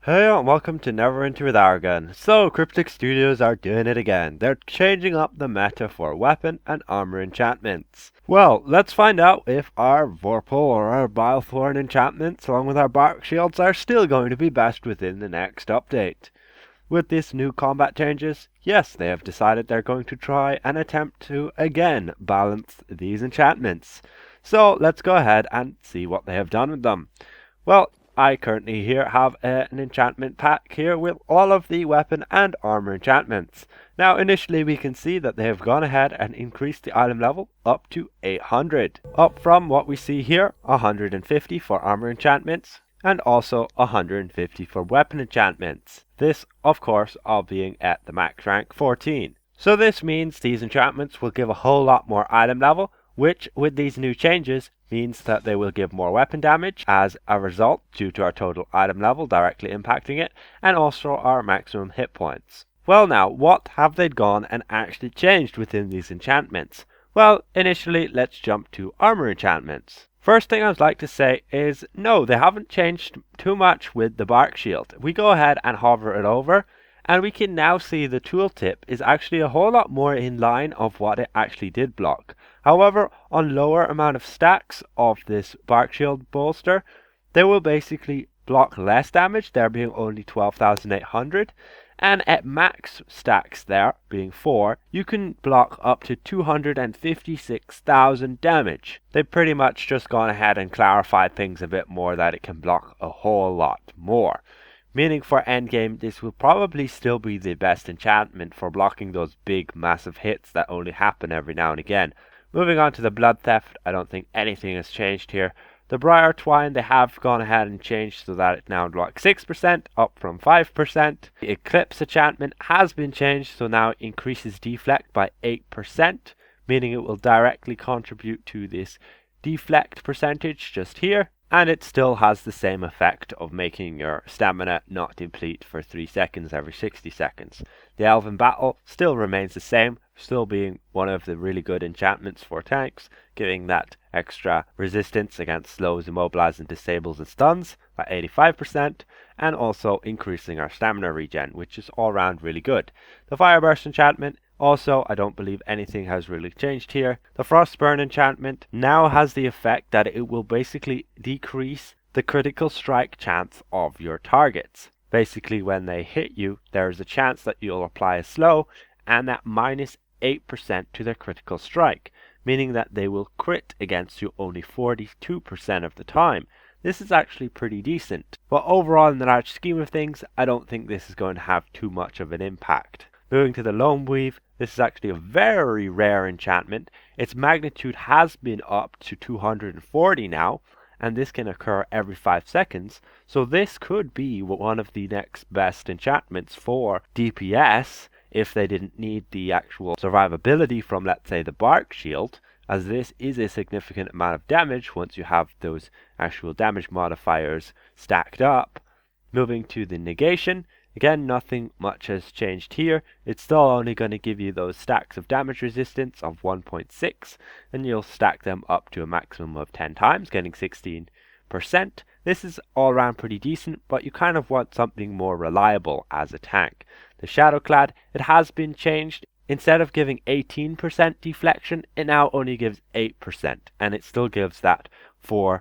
Hey and welcome to Neverwinter with Argon. So, Cryptic Studios are doing it again. They're changing up the meta for weapon and armor enchantments. Well, let's find out if our Vorpal or our Bilethorn enchantments along with our Bark Shields are still going to be best within the next update. With these new combat changes, yes, they have decided they're going to try and attempt to again balance these enchantments. So, let's go ahead and see what they have done with them. Well, I currently here have an enchantment pack here with all of the weapon and armor enchantments. Now initially we can see that they have gone ahead and increased the item level up to 800. Up from what we see here, 150 for armor enchantments and also 150 for weapon enchantments. This of course all being at the max rank 14. So this means these enchantments will give a whole lot more item level, which with these new changes means that they will give more weapon damage as a result due to our total item level directly impacting it, and also our maximum hit points. Well now, what have they gone and actually changed within these enchantments? Well, initially let's jump to armor enchantments. First thing I'd like to say is no, they haven't changed too much with the Bark Shield. We go ahead and hover it over, and we can now see the tooltip is actually a whole lot more in line of what it actually did block. However, on lower amount of stacks of this Bark Shield bolster, they will basically block less damage, there being only 12,800. And at max stacks there, being 4, you can block up to 256,000 damage. They've pretty much just gone ahead and clarified things a bit more that it can block a whole lot more. Meaning for endgame, this will probably still be the best enchantment for blocking those big massive hits that only happen every now and again. Moving on to the Blood Theft, I don't think anything has changed here. The Briar Twine, they have gone ahead and changed so that it now blocks 6%, up from 5%. The Eclipse enchantment has been changed, so now it increases deflect by 8%, meaning it will directly contribute to this deflect percentage just here. And it still has the same effect of making your stamina not deplete for 3 seconds every 60 seconds. The Elven Battle still remains the same, still being one of the really good enchantments for tanks, giving that extra resistance against slows, immobilize, and disables and stuns by 85%, and also increasing our stamina regen, which is all around really good. The Fireburst enchantment, also, I don't believe anything has really changed here. The Frostburn enchantment now has the effect that it will basically decrease the critical strike chance of your targets. Basically, when they hit you, there is a chance that you'll apply a slow, and that minus 8% to their critical strike, meaning that they will crit against you only 42% of the time. This is actually pretty decent. But overall, in the large scheme of things, I don't think this is going to have too much of an impact. Moving to the Lone Weave, this is actually a very rare enchantment. Its magnitude has been up to 240 now, and this can occur every 5 seconds. So this could be one of the next best enchantments for DPS if they didn't need the actual survivability from, let's say, the Bark Shield, as this is a significant amount of damage once you have those actual damage modifiers stacked up. Moving to the Negation, again, nothing much has changed here. It's still only going to give you those stacks of damage resistance of 1.6, and you'll stack them up to a maximum of 10 times, getting 16%. This is all around pretty decent, but you kind of want something more reliable as a tank. The Shadowclad, it has been changed. Instead of giving 18% deflection, it now only gives 8%, and it still gives that 4%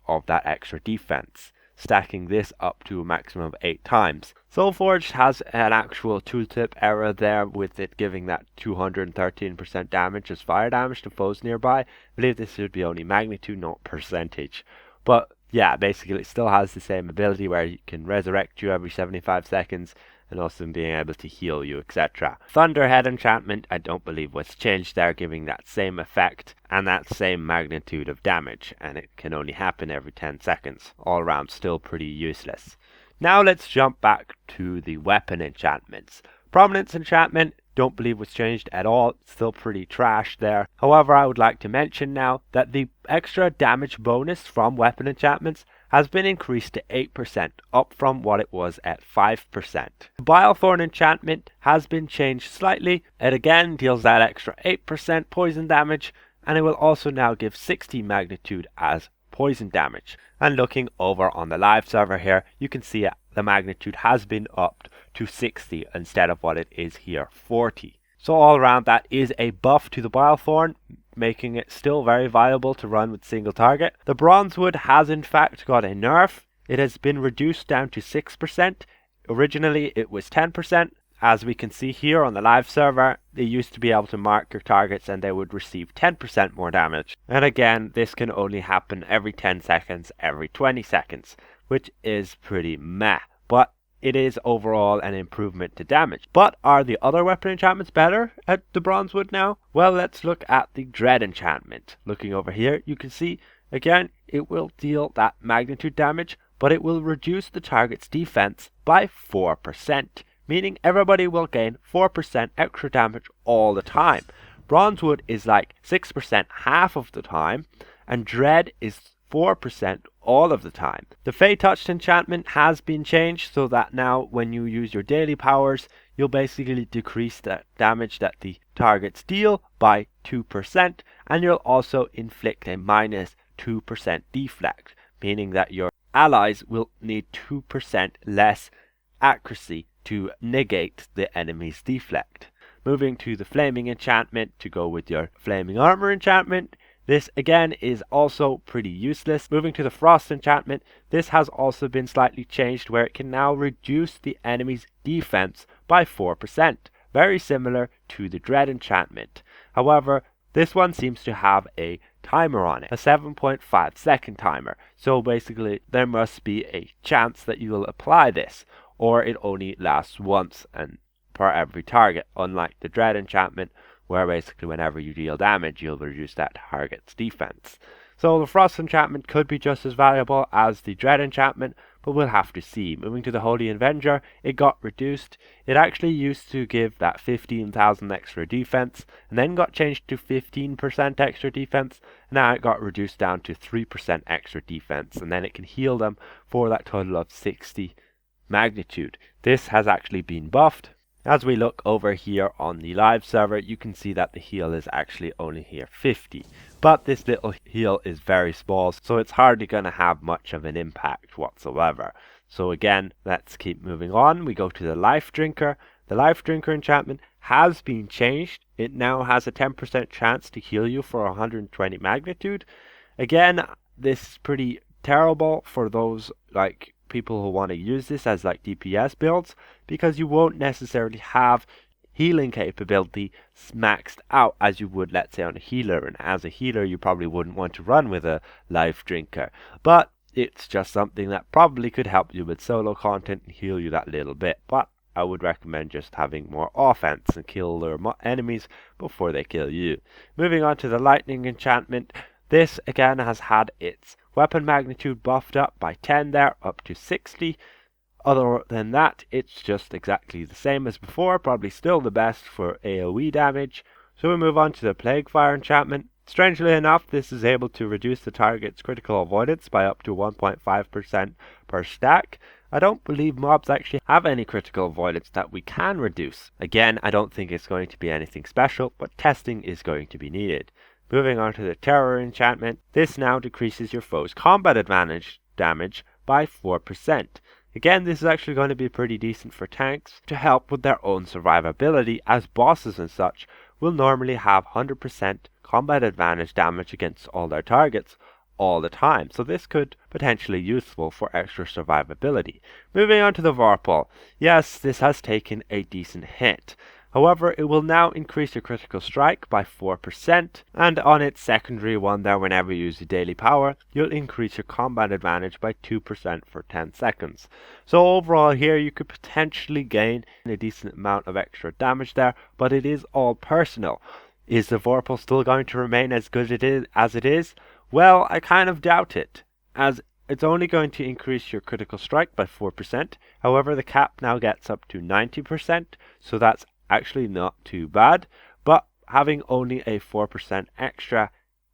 of that extra defense, stacking this up to a maximum of 8 times. Soulforged has an actual tooltip error there with it giving that 213% damage as fire damage to foes nearby. I believe this should be only magnitude, not percentage. But yeah, basically it still has the same ability where it can resurrect you every 75 seconds and also being able to heal you, etc. Thunderhead enchantment, I don't believe was changed there, giving that same effect and that same magnitude of damage, and it can only happen every 10 seconds. All around still pretty useless. Now let's jump back to the weapon enchantments. Prominence enchantment, don't believe was changed at all, it's still pretty trash there. However, I would like to mention now that the extra damage bonus from weapon enchantments has been increased to 8%, up from what it was at 5%. The Bilethorn enchantment has been changed slightly. It again deals that extra 8% poison damage, and it will also now give 60 magnitude as poison damage. And looking over on the live server here, you can see the magnitude has been upped to 60 instead of what it is here, 40. So all around, that is a buff to the Bilethorn, making it still very viable to run with single target. The Bronzewood has in fact got a nerf. It has been reduced down to 6%. Originally it was 10%. As we can see here on the live server, they used to be able to mark your targets and they would receive 10% more damage. And again, this can only happen every 10 seconds, every 20 seconds, which is pretty meh. But it is overall an improvement to damage. But are the other weapon enchantments better at the Bronzewood now? Well, let's look at the Dread enchantment. Looking over here, you can see, again, it will deal that magnitude damage, but it will reduce the target's defense by 4%. Meaning everybody will gain 4% extra damage all the time. Bronzewood is like 6% half of the time, and Dread is 4% all of the time. The Fey Touched enchantment has been changed so that now when you use your daily powers, you'll basically decrease the damage that the targets deal by 2%, and you'll also inflict a minus 2% deflect, meaning that your allies will need 2% less accuracy to negate the enemy's deflect. Moving to the Flaming enchantment to go with your Flaming Armor enchantment. This again is also pretty useless. Moving to the Frost enchantment, this has also been slightly changed where it can now reduce the enemy's defense by 4%. Very similar to the Dread enchantment. However, this one seems to have a timer on it, a 7.5 second timer. So basically there must be a chance that you will apply this, or it only lasts once and per every target, unlike the Dread enchantment, where basically whenever you deal damage, you'll reduce that target's defense. So the Frost enchantment could be just as valuable as the Dread enchantment, but we'll have to see. Moving to the Holy Avenger, it got reduced. It actually used to give that 15,000 extra defense, and then got changed to 15% extra defense. Now it got reduced down to 3% extra defense, and then it can heal them for that total of 60 magnitude. This has actually been buffed. As we look over here on the live server, you can see that the heal is actually only here 50. But this little heal is very small, so it's hardly going to have much of an impact whatsoever. So again, let's keep moving on. We go to the Life Drinker. The Life Drinker enchantment has been changed. It now has a 10% chance to heal you for 120 magnitude. Again, this is pretty terrible for those like people who want to use this as like DPS builds, because you won't necessarily have healing capability maxed out as you would, let's say, on a healer. And as a healer, you probably wouldn't want to run with a Life Drinker, but it's just something that probably could help you with solo content and heal you that little bit. But I would recommend just having more offense and kill their enemies before they kill you. Moving on to the Lightning enchantment. This again has had its weapon magnitude buffed up by 10 there, up to 60. Other than that, it's just exactly the same as before, probably still the best for AoE damage. So we move on to the Plague Fire enchantment. Strangely enough, this is able to reduce the target's critical avoidance by up to 1.5% per stack. I don't believe mobs actually have any critical avoidance that we can reduce. Again, I don't think it's going to be anything special, but testing is going to be needed. Moving on to the Terror enchantment, this now decreases your foe's combat advantage damage by 4%. Again, this is actually going to be pretty decent for tanks to help with their own survivability, as bosses and such will normally have 100% combat advantage damage against all their targets all the time. So this could potentially be useful for extra survivability. Moving on to the Varpole. Yes, this has taken a decent hit. However, it will now increase your critical strike by 4%, and on its secondary one there, whenever you use the daily power, you'll increase your combat advantage by 2% for 10 seconds. So overall here you could potentially gain a decent amount of extra damage there, but it is all personal. Is the Vorpal still going to remain as good as it is? Well, I kind of doubt it, as it's only going to increase your critical strike by 4%. However, the cap now gets up to 90%, so that's actually not too bad, but having only a 4% extra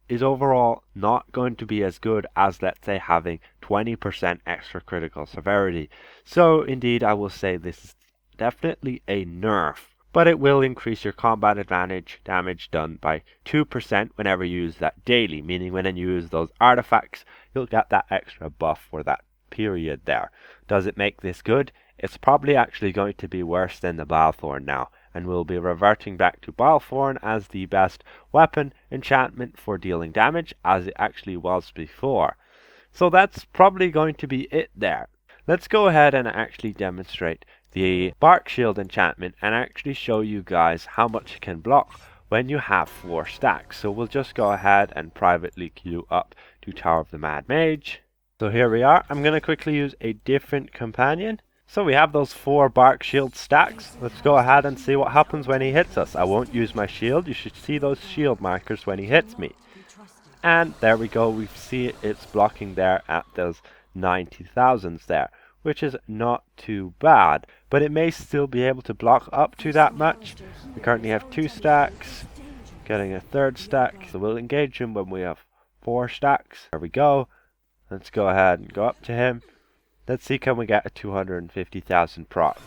is overall not going to be as good as, let's say, having 20% extra critical severity. So indeed, I will say this is definitely a nerf. but it will increase your combat advantage damage done by 2% whenever you use that daily, meaning when you use those artifacts, you'll get that extra buff for that period there. Does it make this good? It's probably actually going to be worse than the Balthorn now, and we'll be reverting back to Balthorn as the best weapon enchantment for dealing damage, as it actually was before. So that's probably going to be it there. Let's go ahead and actually demonstrate the Bark Shield enchantment and actually show you guys how much it can block when you have 4 stacks. So we'll just go ahead and privately queue up to Tower of the Mad Mage. So here we are. I'm going to quickly use a different companion. So we have those 4 Bark Shield stacks. Let's go ahead and see what happens when he hits us. I won't use my shield. You should see those shield markers when he hits me. And there we go. We see it's blocking there at those 90,000s there, which is not too bad. But it may still be able to block up to that much. We currently have 2 stacks. Getting a 3rd stack. So we'll engage him when we have 4 stacks. There we go. Let's go ahead and go up to him. Let's see, can we get a 250,000 proc?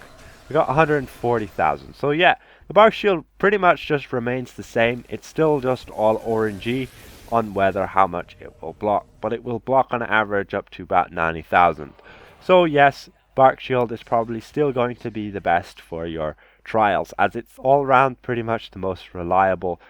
We got 140,000. So yeah, the Bark Shield pretty much just remains the same. It's still just all orangey on whether how much it will block. But it will block on average up to about 90,000. So yes, Bark Shield is probably still going to be the best for your trials, as it's all around pretty much the most reliable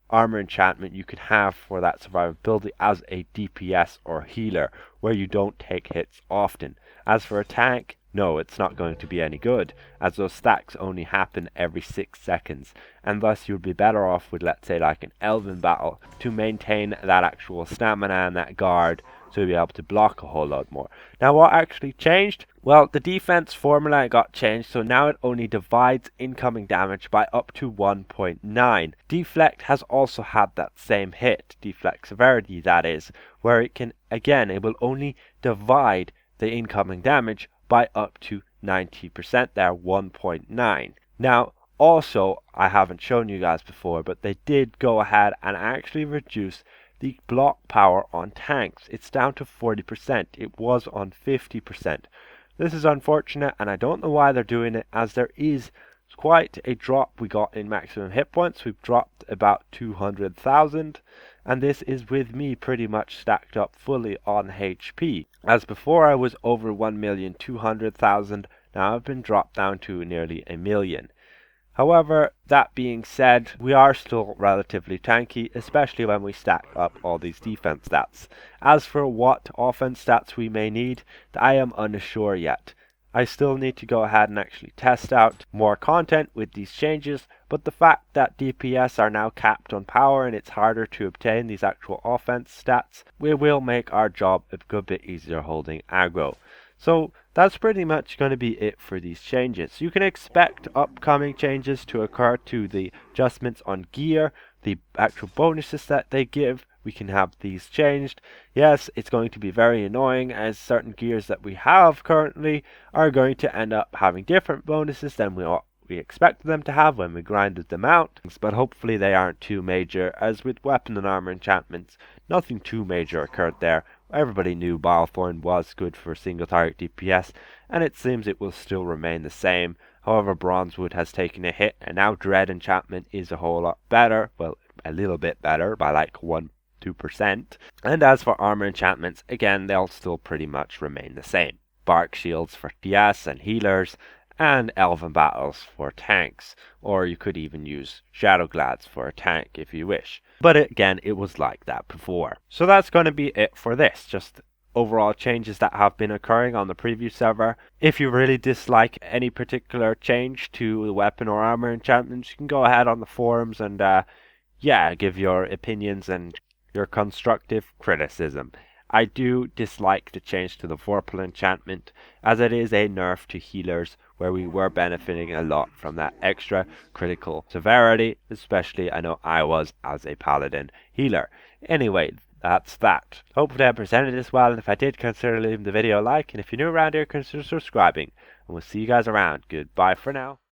armor enchantment you can have for that survivability as a DPS or healer, where you don't take hits often. As for a tank, no, it's not going to be any good, as those stacks only happen every 6 seconds, and thus you'd be better off with, let's say, like an Elven battle to maintain that actual stamina and that guard, so you'll be able to block a whole lot more. Now what actually changed? Well, the defense formula got changed, so now it only divides incoming damage by up to 1.9. Deflect has also had that same hit, deflect severity that is, where it can, again, it will only divide the incoming damage by up to 90% there, 1.9. Now, also, I haven't shown you guys before, but they did go ahead and actually reduce the block power on tanks. It's down to 40%. It was on 50%. This is unfortunate, and I don't know why they're doing it, as there is quite a drop we got in maximum hit points. We've dropped about 200,000, and this is with me pretty much stacked up fully on HP. As before I was over 1,200,000, now I've been dropped down to nearly 1 million. However, that being said, we are still relatively tanky, especially when we stack up all these defense stats. As for what offense stats we may need, I am unsure yet. I still need to go ahead and actually test out more content with these changes, but the fact that DPS are now capped on power and it's harder to obtain these actual offense stats, we will make our job a good bit easier holding aggro. So that's pretty much going to be it for these changes. You can expect upcoming changes to occur to the adjustments on gear, the actual bonuses that they give. We can have these changed. Yes, it's going to be very annoying, as certain gears that we have currently are going to end up having different bonuses than we expected them to have when we grinded them out, but hopefully they aren't too major, as with weapon and armor enchantments, nothing too major occurred there. Everybody knew Balthorn was good for single target DPS, and it seems it will still remain the same. However, Bronzewood has taken a hit, and now Dread enchantment is a whole lot better, well, a little bit better, by like 2%. And as for armor enchantments, again, they'll still pretty much remain the same. Bark Shields for PS and healers, and Elven battles for tanks, or you could even use Shadowglads for a tank if you wish. But again, it was like that before. So that's going to be it for this, just overall changes that have been occurring on the preview server. If you really dislike any particular change to the weapon or armor enchantments, you can go ahead on the forums and yeah, give your opinions and your constructive criticism. I do dislike the change to the Vorpal enchantment, as it is a nerf to healers, where we were benefiting a lot from that extra critical severity, especially I know I was as a paladin healer. Anyway, that's that. Hopefully I presented this well, and if I did, consider leaving the video a like, and if you're new around here, consider subscribing, and we'll see you guys around. Goodbye for now.